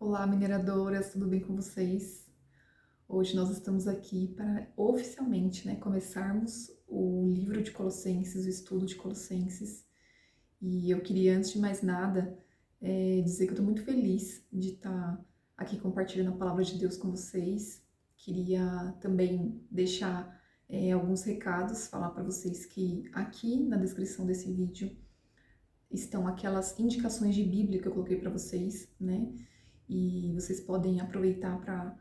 Olá, mineradoras, tudo bem com vocês? Hoje nós estamos aqui para oficialmente, começarmos o livro de Colossenses, o estudo de Colossenses. E eu queria, antes de mais nada, dizer que eu estou muito feliz de estar aqui compartilhando a palavra de Deus com vocês. Queria também deixar alguns recados, falar para vocês que aqui na descrição desse vídeo estão aquelas indicações de Bíblia que eu coloquei para vocês, né? E vocês podem aproveitar para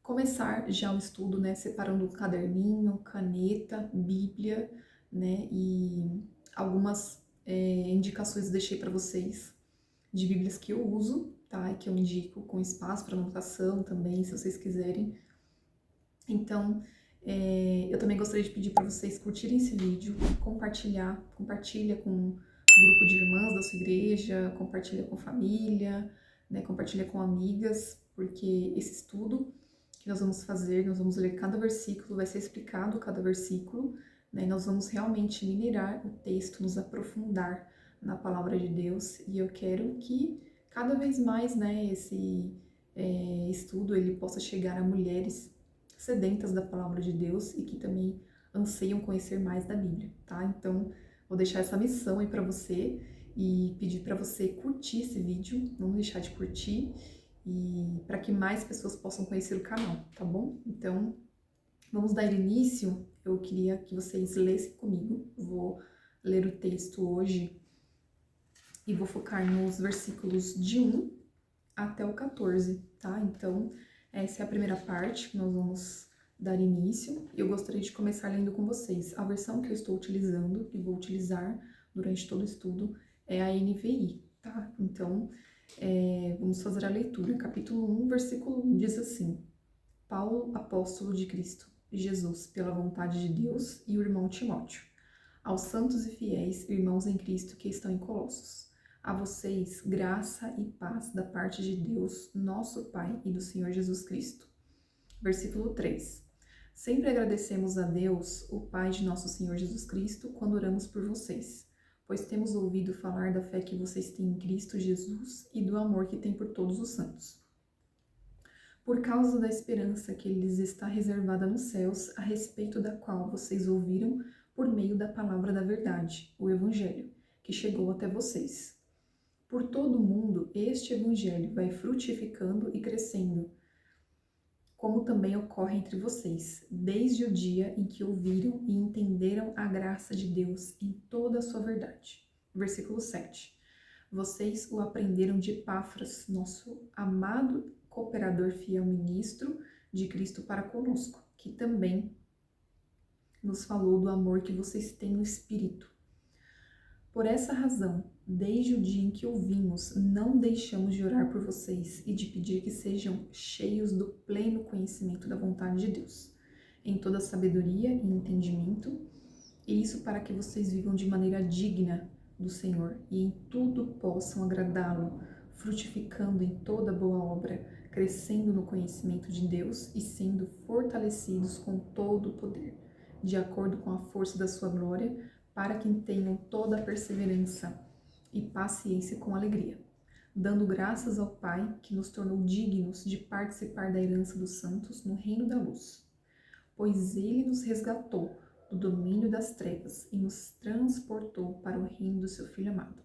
começar já o estudo, né, separando um caderninho, caneta, Bíblia, né, e algumas indicações eu deixei para vocês de Bíblias que eu uso, tá, e que eu indico com espaço para anotação também, se vocês quiserem. Então, eu também gostaria de pedir para vocês curtirem esse vídeo, compartilha com um grupo de irmãs da sua igreja, compartilha com família, né, compartilha com amigas, porque esse estudo que nós vamos fazer, nós vamos ler cada versículo, vai ser explicado cada versículo, né, e nós vamos realmente minerar o texto, nos aprofundar na palavra de Deus, e eu quero que cada vez mais, né, esse estudo ele possa chegar a mulheres sedentas da palavra de Deus e que também anseiam conhecer mais da Bíblia, tá? Então, vou deixar essa missão aí para você e pedir para você curtir esse vídeo, não deixar de curtir e para que mais pessoas possam conhecer o canal, tá bom? Então, vamos dar início. Eu queria que vocês lessem comigo. Vou ler o texto hoje e vou focar nos versículos de 1 até o 14, tá? Então, essa é a primeira parte que nós vamos dar início. Eu gostaria de começar lendo com vocês. A versão que eu estou utilizando e vou utilizar durante todo o estudo é a NVI, tá? Então, vamos fazer a leitura. Capítulo 1, versículo 1 diz assim: Paulo, apóstolo de Cristo Jesus, pela vontade de Deus, e o irmão Timóteo, aos santos e fiéis irmãos em Cristo que estão em Colossos. A vocês, graça e paz da parte de Deus, nosso Pai e do Senhor Jesus Cristo. Versículo 3. Sempre agradecemos a Deus, o Pai de nosso Senhor Jesus Cristo, quando oramos por vocês, pois temos ouvido falar da fé que vocês têm em Cristo Jesus e do amor que têm por todos os santos. Por causa da esperança que lhes está reservada nos céus, a respeito da qual vocês ouviram por meio da palavra da verdade, o Evangelho, que chegou até vocês. Por todo o mundo, este Evangelho vai frutificando e crescendo, como também ocorre entre vocês, desde o dia em que ouviram e entenderam a graça de Deus em toda a sua verdade. Versículo 7. Vocês o aprenderam de Epáfras, nosso amado cooperador fiel ministro de Cristo para conosco, que também nos falou do amor que vocês têm no Espírito. Por essa razão, desde o dia em que ouvimos, não deixamos de orar por vocês e de pedir que sejam cheios do pleno conhecimento da vontade de Deus, em toda sabedoria e entendimento, e isso para que vocês vivam de maneira digna do Senhor e em tudo possam agradá-lo, frutificando em toda boa obra, crescendo no conhecimento de Deus e sendo fortalecidos com todo o poder, de acordo com a força da sua glória, para que tenham toda a perseverança e paciência com alegria, dando graças ao Pai que nos tornou dignos de participar da herança dos santos no reino da luz. Pois ele nos resgatou do domínio das trevas e nos transportou para o reino do seu Filho amado,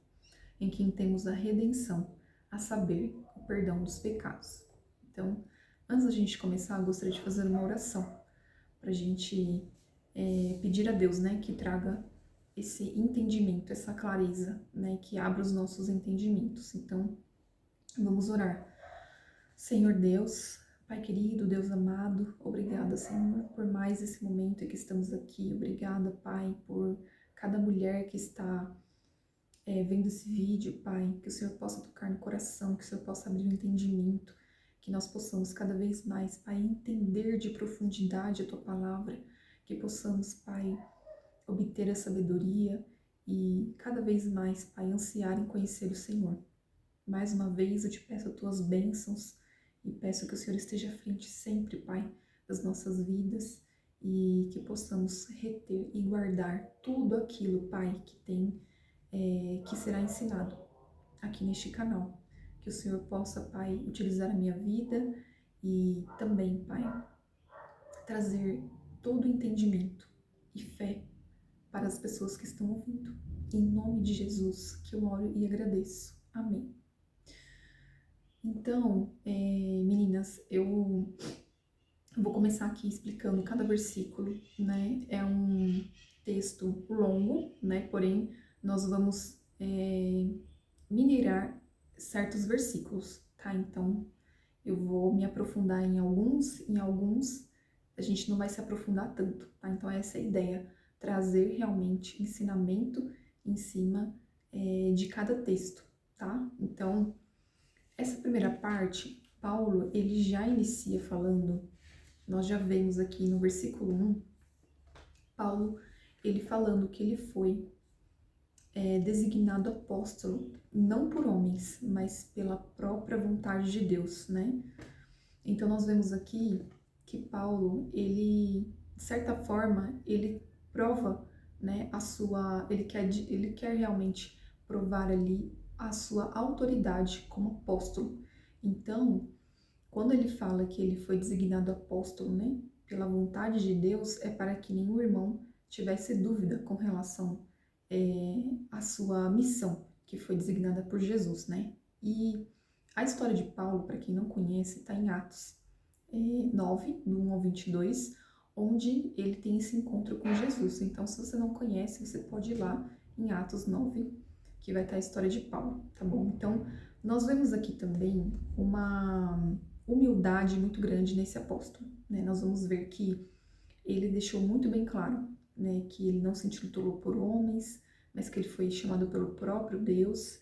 em quem temos a redenção, a saber, o perdão dos pecados. Então, antes da gente começar, eu gostaria de fazer uma oração para a gente pedir a Deus, que traga esse entendimento, essa clareza, que abra os nossos entendimentos. Então, vamos orar. Senhor Deus, Pai querido, Deus amado, obrigada, Senhor, por mais esse momento em que estamos aqui. Obrigada, Pai, por cada mulher que está vendo esse vídeo, Pai, que o Senhor possa tocar no coração, que o Senhor possa abrir o entendimento, que nós possamos cada vez mais, Pai, entender de profundidade a Tua palavra, que possamos, Pai, obter a sabedoria e cada vez mais, Pai, ansiar em conhecer o Senhor. Mais uma vez eu te peço as Tuas bênçãos e peço que o Senhor esteja à frente sempre, Pai, das nossas vidas e que possamos reter e guardar tudo aquilo, Pai, que será ensinado aqui neste canal. Que que o Senhor possa, Pai, utilizar a minha vida e também, Pai, trazer todo o entendimento e fé para as pessoas que estão ouvindo. Em nome de Jesus que eu oro e agradeço. Amém. Então, meninas, eu vou começar aqui explicando cada versículo, né? É um texto longo, né? Porém, nós vamos minerar certos versículos, tá? Então, eu vou me aprofundar em alguns a gente não vai se aprofundar tanto, tá? Então, essa é a ideia, trazer realmente ensinamento em cima de cada texto, tá? Então, essa primeira parte, Paulo, ele já inicia falando, nós já vemos aqui no versículo 1, Paulo, ele falando que ele foi designado apóstolo, não por homens, mas pela própria vontade de Deus, né? Então, nós vemos aqui que Paulo, ele, de certa forma, ele prova, né, ele quer realmente provar ali a sua autoridade como apóstolo. Então, quando ele fala que ele foi designado apóstolo, né, pela vontade de Deus, é para que nenhum irmão tivesse dúvida com relação à sua missão, que foi designada por Jesus, né? E a história de Paulo, para quem não conhece, está em Atos 9, do 1 ao 22, onde ele tem esse encontro com Jesus. Então, se você não conhece, você pode ir lá em Atos 9, que vai estar a história de Paulo, tá bom? Então, nós vemos aqui também uma humildade muito grande nesse apóstolo, né? Nós vamos ver que ele deixou muito bem claro, né, que ele não se intitulou por homens, mas que ele foi chamado pelo próprio Deus.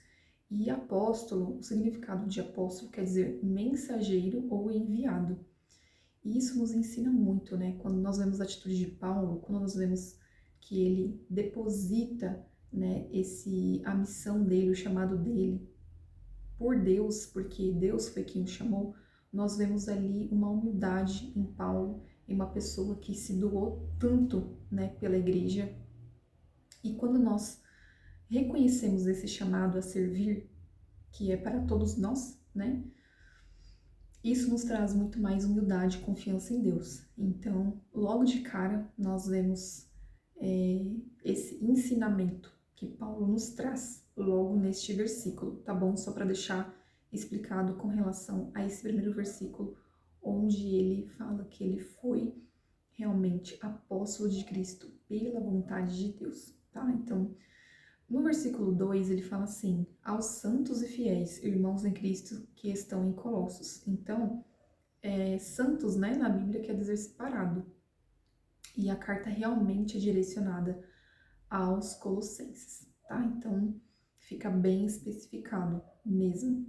E apóstolo, o significado de apóstolo quer dizer mensageiro ou enviado. E isso nos ensina muito, né? Quando nós vemos a atitude de Paulo, quando nós vemos que ele deposita, né, a missão dele, o chamado dele por Deus, porque Deus foi quem o chamou, nós vemos ali uma humildade em Paulo, em uma pessoa que se doou tanto, né, pela igreja. E quando nós reconhecemos esse chamado a servir, que é para todos nós, né, isso nos traz muito mais humildade e confiança em Deus. Então, logo de cara, nós vemos esse ensinamento que Paulo nos traz logo neste versículo, tá bom? Só para deixar explicado com relação a esse primeiro versículo, onde ele fala que ele foi realmente apóstolo de Cristo pela vontade de Deus, tá? Então, no versículo 2 ele fala assim: aos santos e fiéis, irmãos em Cristo que estão em Colossos. Então, santos, né, na Bíblia quer dizer separado. E a carta realmente é direcionada aos colossenses, tá? Então, fica bem especificado mesmo.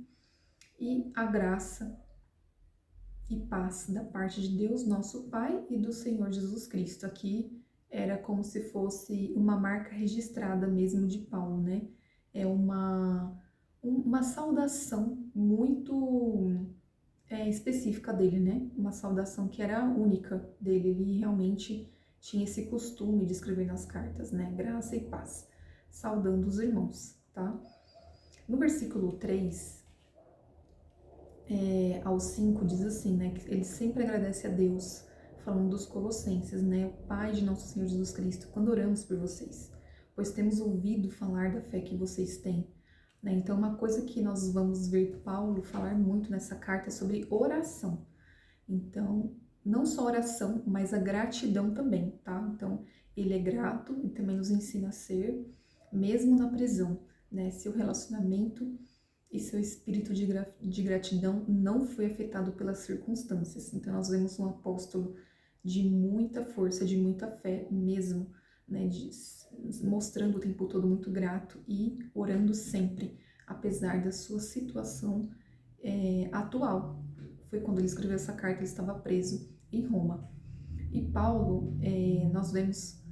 E a graça e paz da parte de Deus, nosso Pai, e do Senhor Jesus Cristo. Aqui era como se fosse uma marca registrada mesmo de Paulo, né? É uma saudação muito específica dele, né? Uma saudação que era única dele. Ele realmente tinha esse costume de escrever nas cartas, né? Graça e paz, saudando os irmãos, tá? No versículo 3 ao 5 diz assim, né? Que ele sempre agradece a Deus, falando dos colossenses, né? O Pai de nosso Senhor Jesus Cristo, quando oramos por vocês, pois temos ouvido falar da fé que vocês têm, né? Então, uma coisa que nós vamos ver Paulo falar muito nessa carta é sobre oração. Então, não só oração, mas a gratidão também, tá? Então, ele é grato e também nos ensina a ser, mesmo na prisão, né? Seu relacionamento e seu espírito de gratidão não foi afetado pelas circunstâncias. Então, nós vemos um apóstolo de muita força, de muita fé mesmo, né? Mostrando o tempo todo muito grato e orando sempre, apesar da sua situação atual. Foi quando ele escreveu essa carta, ele estava preso em Roma. E Paulo, nós vemos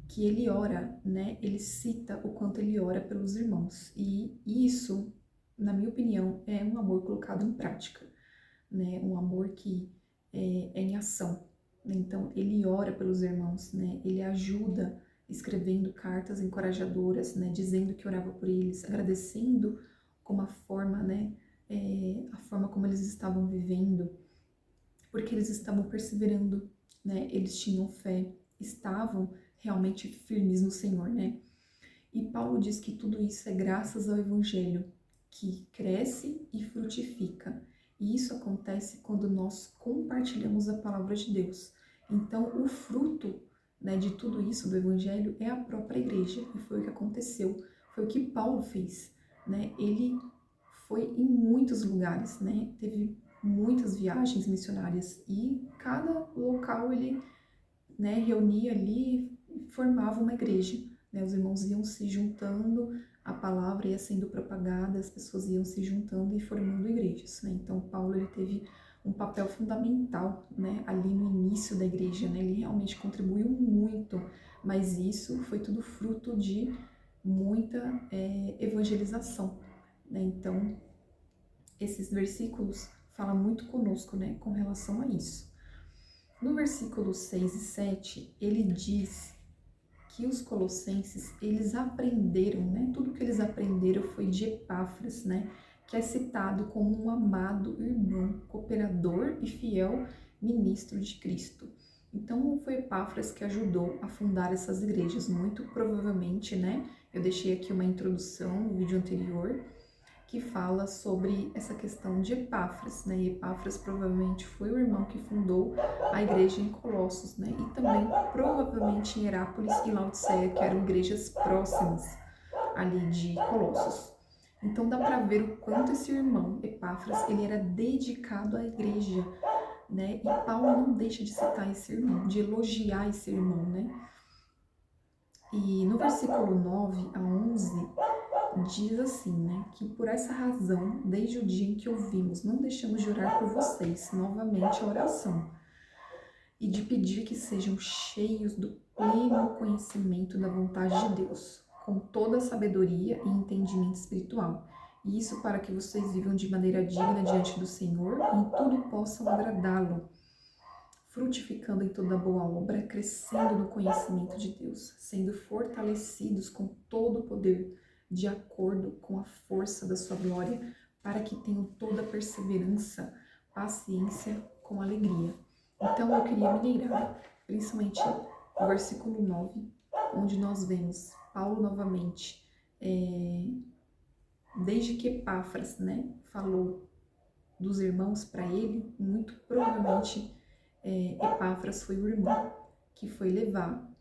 que ele ora, né? Ele cita o quanto ele ora pelos irmãos. E isso, na minha opinião, é um amor colocado em prática, né? Um amor que é em ação. Então, ele ora pelos irmãos, né? Ele ajuda escrevendo cartas encorajadoras, né? Dizendo que orava por eles, agradecendo como uma forma, né? a forma como eles estavam vivendo, porque eles estavam perseverando, né? Eles tinham fé, estavam realmente firmes no Senhor, né? E Paulo diz que tudo isso é graças ao Evangelho, que cresce e frutifica. E isso acontece quando nós compartilhamos a palavra de Deus. Então, o fruto, né, de tudo isso do Evangelho é a própria igreja. E foi o que aconteceu. Foi o que Paulo fez, né? Ele foi em muitos lugares, né? Teve muitas viagens missionárias e cada local ele, né, reunia ali e formava uma igreja, né? Os irmãos iam se juntando, a palavra ia sendo propagada, as pessoas iam se juntando e formando igrejas, né? Então Paulo ele teve um papel fundamental, né, ali no início da igreja, né? Ele realmente contribuiu muito, mas isso foi tudo fruto de muita evangelização, né? Então esses versículos falam muito conosco, né, com relação a isso. No versículo 6 e 7, ele diz que os colossenses, eles aprenderam, né? Tudo que eles aprenderam foi de Epáfras, né? Que é citado como um amado irmão, cooperador e fiel ministro de Cristo. Então, foi Epáfras que ajudou a fundar essas igrejas, muito provavelmente, né? Eu deixei aqui uma introdução no vídeo anterior, que fala sobre essa questão de Epáfras, né? E Epáfras provavelmente foi o irmão que fundou a igreja em Colossos, né? E também provavelmente em Herápolis e Laodiceia, que eram igrejas próximas ali de Colossos. Então dá para ver o quanto esse irmão Epáfras, ele era dedicado à igreja, né? E Paulo não deixa de citar esse irmão, de elogiar esse irmão, né? E no versículo 9 a 11, diz assim, né, que por essa razão, desde o dia em que ouvimos, não deixamos de orar por vocês, novamente a oração, e de pedir que sejam cheios do pleno conhecimento da vontade de Deus, com toda a sabedoria e entendimento espiritual. E isso para que vocês vivam de maneira digna diante do Senhor e em tudo possam agradá-lo, frutificando em toda boa obra, crescendo no conhecimento de Deus, sendo fortalecidos com todo o poder, de acordo com a força da sua glória, para que tenham toda a perseverança, paciência com alegria. Então eu queria minerar, principalmente o versículo 9, onde nós vemos Paulo novamente, desde que Epáfras, né, falou dos irmãos para ele, muito provavelmente Epáfras foi o irmão que foi levar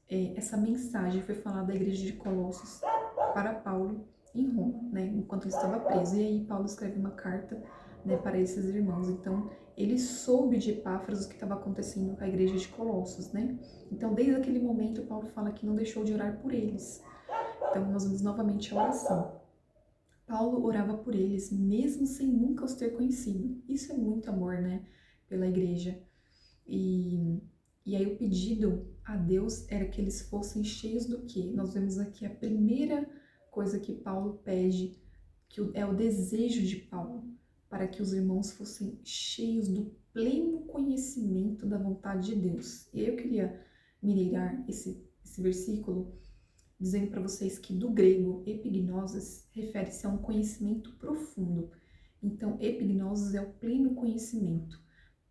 essa mensagem, foi falar da igreja de Colossos para Paulo em Roma, né, enquanto ele estava preso. E aí Paulo escreve uma carta, né, para esses irmãos. Então ele soube de Epáfras o que estava acontecendo com a igreja de Colossos, né? Então desde aquele momento Paulo fala que não deixou de orar por eles. Então nós vemos novamente a oração. Paulo orava por eles, mesmo sem nunca os ter conhecido. Isso é muito amor, né, pela igreja. E aí o pedido a Deus era que eles fossem cheios do quê? Nós vemos aqui a primeira coisa que Paulo pede, que é o desejo de Paulo, para que os irmãos fossem cheios do pleno conhecimento da vontade de Deus. E eu queria mirar esse versículo dizendo para vocês que do grego epignosis refere-se a um conhecimento profundo. Então, epignosis é o pleno conhecimento.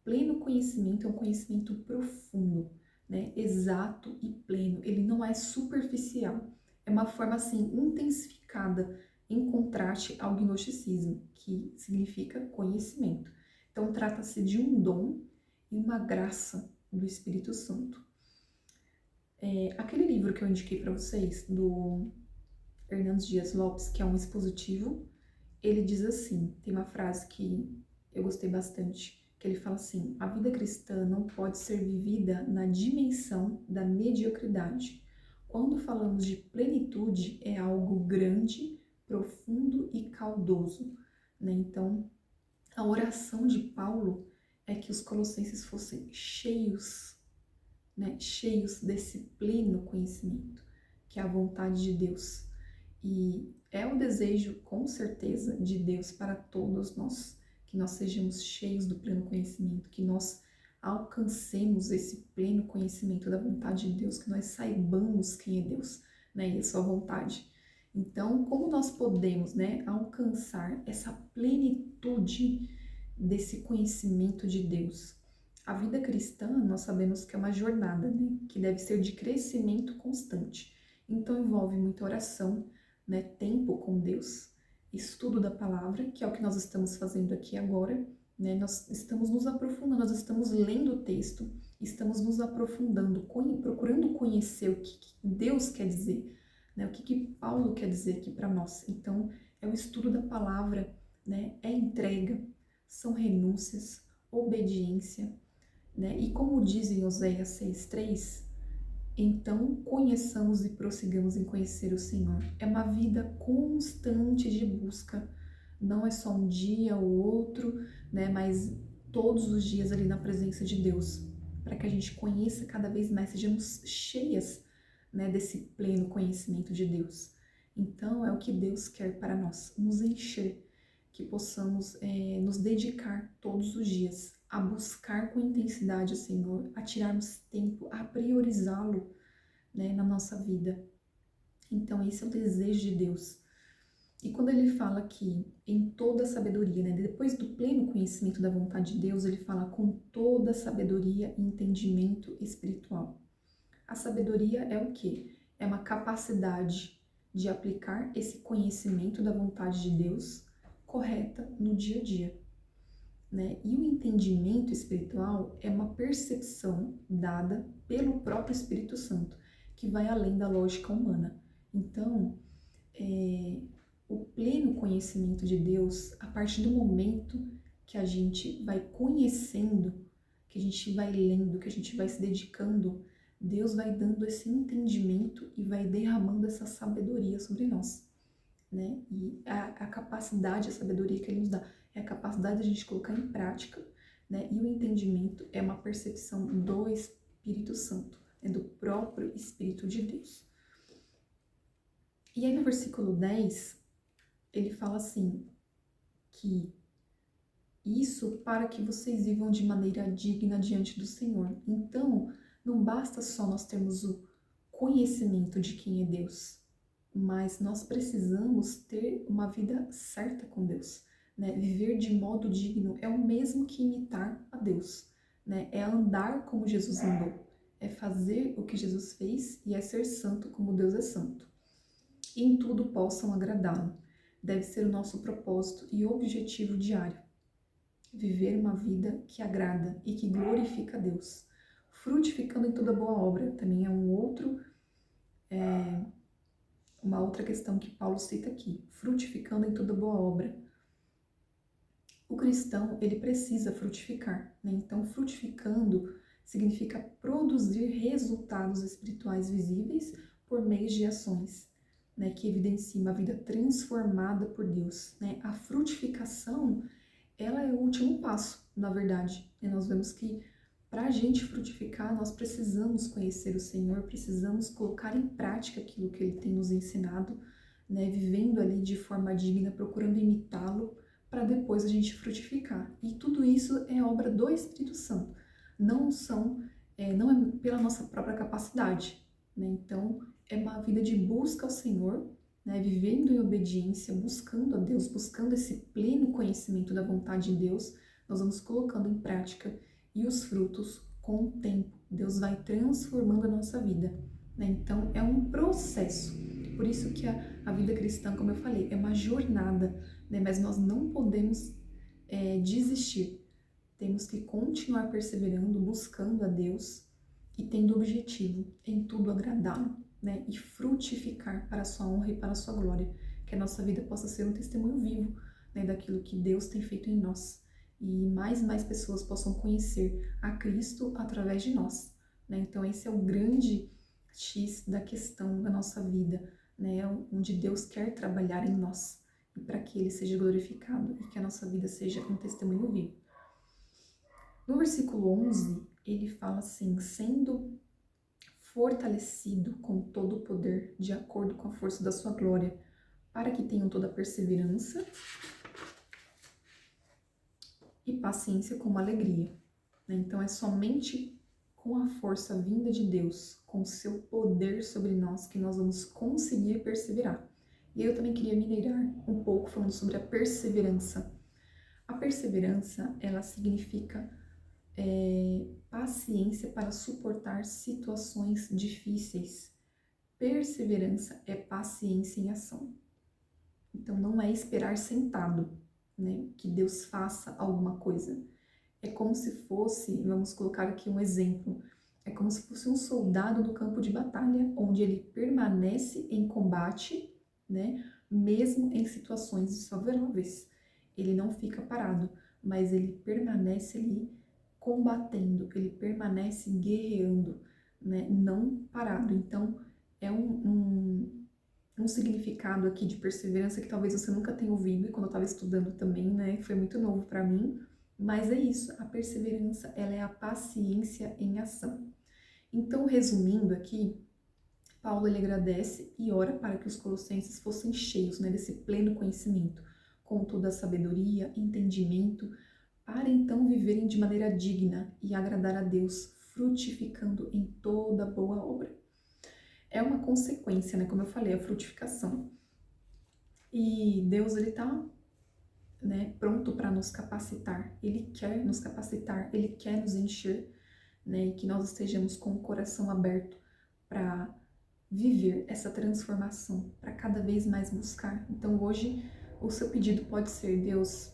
Pleno conhecimento é um conhecimento profundo, né? Exato e pleno. Ele não é superficial. É uma forma assim intensificada em contraste ao gnosticismo, que significa conhecimento. Então, trata-se de um dom e uma graça do Espírito Santo. Aquele livro que eu indiquei para vocês, do Hernandes Dias Lopes, que é um expositivo, ele diz assim, tem uma frase que eu gostei bastante, que ele fala assim: a vida cristã não pode ser vivida na dimensão da mediocridade. Quando falamos de plenitude, é algo grande, profundo e caudoso, né? Então, a oração de Paulo é que os colossenses fossem cheios, né? Cheios desse pleno conhecimento, que é a vontade de Deus. E é o desejo, com certeza, de Deus para todos nós, que nós sejamos cheios do pleno conhecimento, que nós alcancemos esse pleno conhecimento da vontade de Deus, que nós saibamos quem é Deus, né, e a sua vontade. Então, como nós podemos, né, alcançar essa plenitude desse conhecimento de Deus? A vida cristã, nós sabemos que é uma jornada, né, que deve ser de crescimento constante. Então, envolve muita oração, né, tempo com Deus, estudo da palavra, que é o que nós estamos fazendo aqui agora, né, nós estamos nos aprofundando, nós estamos lendo o texto, estamos nos aprofundando, procurando conhecer o que Deus quer dizer, né, o que Paulo quer dizer aqui para nós. Então, é o estudo da palavra, né, é entrega, são renúncias, obediência, né? E como diz em Oséias 6,3, então conheçamos e prossigamos em conhecer o Senhor. É uma vida constante de busca, não é só um dia ou outro, né? Mas todos os dias ali na presença de Deus, para que a gente conheça cada vez mais, sejamos cheias, né, desse pleno conhecimento de Deus. Então é o que Deus quer para nós, nos encher, que possamos nos dedicar todos os dias a buscar com intensidade o Senhor, a tirarmos tempo, a priorizá-lo, né, na nossa vida. Então esse é o desejo de Deus. E quando ele fala que em toda a sabedoria, né, depois do pleno conhecimento da vontade de Deus, ele fala com toda a sabedoria e entendimento espiritual. A sabedoria é o quê? É uma capacidade de aplicar esse conhecimento da vontade de Deus correta no dia a dia, né? E o entendimento espiritual é uma percepção dada pelo próprio Espírito Santo, que vai além da lógica humana. Então, o pleno conhecimento de Deus, a partir do momento que a gente vai conhecendo, que a gente vai lendo, que a gente vai se dedicando, Deus vai dando esse entendimento e vai derramando essa sabedoria sobre nós, né? E a capacidade, a sabedoria que Ele nos dá, é a capacidade de a gente colocar em prática, né? E o entendimento é uma percepção do Espírito Santo, né? Do próprio Espírito de Deus. E aí no versículo 10, ele fala assim, que isso para que vocês vivam de maneira digna diante do Senhor. Então, não basta só nós termos o conhecimento de quem é Deus, mas nós precisamos ter uma vida certa com Deus, né? Viver de modo digno é o mesmo que imitar a Deus, né? É andar como Jesus andou, é fazer o que Jesus fez e é ser santo como Deus é santo. E em tudo possam agradá-lo. Deve ser o nosso propósito e objetivo diário. Viver uma vida que agrada e que glorifica a Deus. Frutificando em toda boa obra, também é uma outra questão que Paulo cita aqui. Frutificando em toda boa obra. O cristão, ele precisa frutificar, né? Então, frutificando significa produzir resultados espirituais visíveis por meio de ações, né, que evidenciam uma vida transformada por Deus, né? A frutificação, ela é o último passo, na verdade. E nós vemos que para a gente frutificar, nós precisamos conhecer o Senhor, precisamos colocar em prática aquilo que Ele tem nos ensinado, né? Vivendo ali de forma digna, procurando imitá-lo, para depois a gente frutificar. E tudo isso é obra do Espírito Santo. Não não é pela nossa própria capacidade, né? Então, é uma vida de busca ao Senhor, né? Vivendo em obediência, buscando a Deus, buscando esse pleno conhecimento da vontade de Deus, nós vamos colocando em prática e os frutos com o tempo. Deus vai transformando a nossa vida, né? Então, é um processo. Por isso que a vida cristã, como eu falei, é uma jornada, né? Mas nós não podemos desistir. Temos que continuar perseverando, buscando a Deus e tendo o objetivo em tudo agradá-lo, né? E frutificar para a sua honra e para a sua glória. Que a nossa vida possa ser um testemunho vivo, né, daquilo que Deus tem feito em nós. E mais pessoas possam conhecer a Cristo através de nós, né? Então esse é o grande X da questão da nossa vida, né? Onde Deus quer trabalhar em nós e para que Ele seja glorificado e que a nossa vida seja um testemunho vivo. No versículo 11, ele fala assim, sendo fortalecido com todo o poder, de acordo com a força da sua glória, para que tenham toda a perseverança e paciência com alegria. Então é somente com a força vinda de Deus, com o seu poder sobre nós, que nós vamos conseguir perseverar. E eu também queria mineirar um pouco falando sobre a perseverança. A perseverança, ela significa paciência para suportar situações difíceis. Perseverança é paciência em ação. Então não é esperar sentado, né, que Deus faça alguma coisa. É como se fosse, vamos colocar aqui um exemplo, é como se fosse um soldado no campo de batalha, onde ele permanece em combate, né, mesmo em situações desfavoráveis. Ele não fica parado, mas ele permanece ali combatendo, ele permanece guerreando, né, não parado. Então, é um significado aqui de perseverança que talvez você nunca tenha ouvido, e quando eu estava estudando também, né, foi muito novo para mim, mas é isso, a perseverança, ela é a paciência em ação. Então, resumindo aqui, Paulo ele agradece e ora para que os colossenses fossem cheios, né, desse pleno conhecimento, com toda a sabedoria, entendimento, para então viverem de maneira digna e agradar a Deus, frutificando em toda boa obra. É uma consequência, né, como eu falei, a frutificação. E Deus, ele tá, né, pronto para nos capacitar. Ele quer nos capacitar, ele quer nos encher, né, e que nós estejamos com o coração aberto para viver essa transformação, para cada vez mais buscar. Então hoje o seu pedido pode ser: Deus,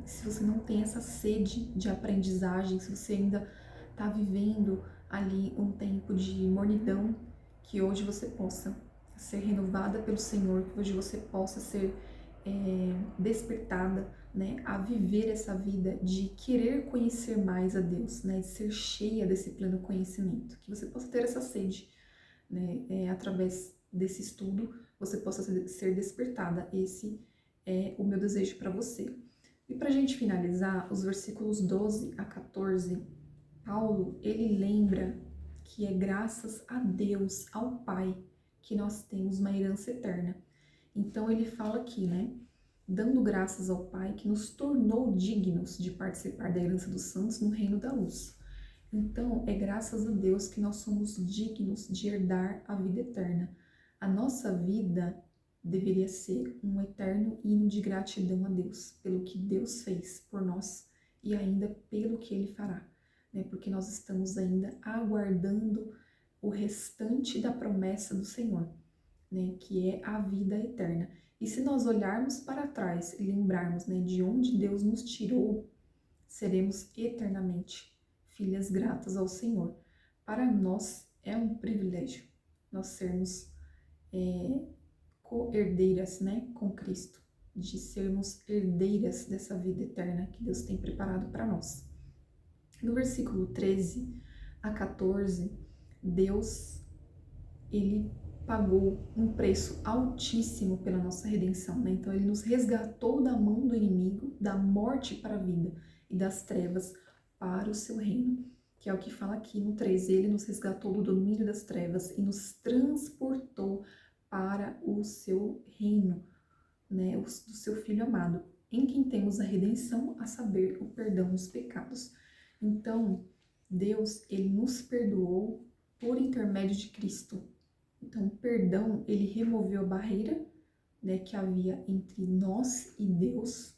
se você não tem essa sede de aprendizagem, se você ainda está vivendo ali um tempo de mornidão, que hoje você possa ser renovada pelo Senhor, que hoje você possa ser despertada, né, a viver essa vida de querer conhecer mais a Deus, né, de ser cheia desse pleno conhecimento, que você possa ter essa sede, né, através desse estudo, você possa ser despertada. Esse é o meu desejo para você. E para a gente finalizar, os versículos 12 a 14, Paulo, ele lembra que é graças a Deus, ao Pai, que nós temos uma herança eterna. Então ele fala aqui, né, dando graças ao Pai que nos tornou dignos de participar da herança dos santos no reino da luz. Então, é graças a Deus que nós somos dignos de herdar a vida eterna. A nossa vida deveria ser um eterno hino de gratidão a Deus, pelo que Deus fez por nós e ainda pelo que Ele fará, né? Porque nós estamos ainda aguardando o restante da promessa do Senhor, né? Que é a vida eterna. E se nós olharmos para trás e lembrarmos, né, de onde Deus nos tirou, seremos eternamente filhas gratas ao Senhor. Para nós é um privilégio nós sermos co-herdeiras, né, com Cristo, de sermos herdeiras dessa vida eterna que Deus tem preparado para nós. No versículo 13 a 14, Deus, ele pagou um preço altíssimo pela nossa redenção, né? Então ele nos resgatou da mão do inimigo, da morte para a vida e das trevas para o seu reino, que é o que fala aqui no 13, ele nos resgatou do domínio das trevas e nos transportou para o seu reino, né, do seu Filho amado, em quem temos a redenção, a saber, o perdão dos pecados. Então, Deus, ele nos perdoou por intermédio de Cristo. Então, o perdão, ele removeu a barreira, né, que havia entre nós e Deus.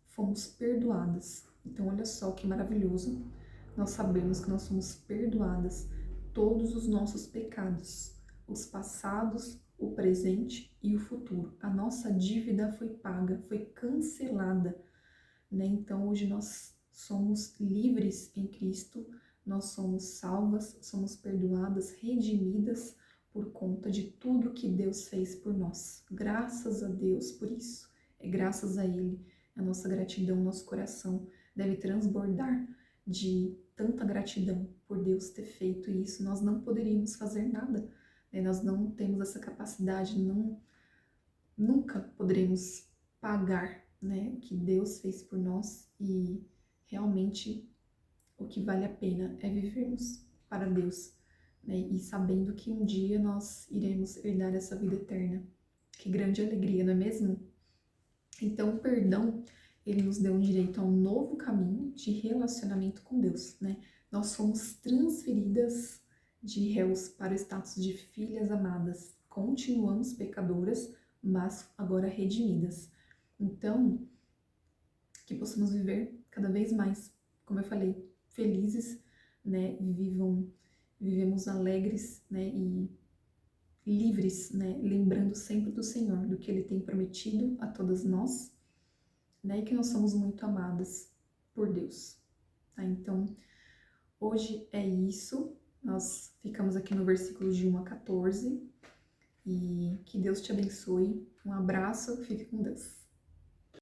Fomos perdoadas. Então, olha só que maravilhoso. Nós sabemos que nós somos perdoadas todos os nossos pecados, os passados, o presente e o futuro. A nossa dívida foi paga, foi cancelada, né? Então, hoje nós somos livres em Cristo, nós somos salvas, somos perdoadas, redimidas por conta de tudo que Deus fez por nós. Graças a Deus por isso. É graças a Ele. A nossa gratidão, nosso coração deve transbordar de tanta gratidão por Deus ter feito isso. Nós não poderíamos fazer nada, né? Nós não temos essa capacidade, nunca poderemos pagar, né, o que Deus fez por nós, e realmente o que vale a pena é vivermos para Deus, né, e sabendo que um dia nós iremos herdar essa vida eterna. Que grande alegria, não é mesmo? Então, o perdão, ele nos deu um direito a um novo caminho de relacionamento com Deus, né? Nós fomos transferidas de réus para o status de filhas amadas. continuamos pecadoras, mas agora redimidas. Então, que possamos viver cada vez mais, como eu falei, felizes, né, vivemos alegres, né, e livres, né, lembrando sempre do Senhor, do que Ele tem prometido a todas nós, né, e que nós somos muito amadas por Deus, tá? Então, hoje é isso, nós ficamos aqui no versículo de 1 a 14, e que Deus te abençoe, um abraço, fique com Deus.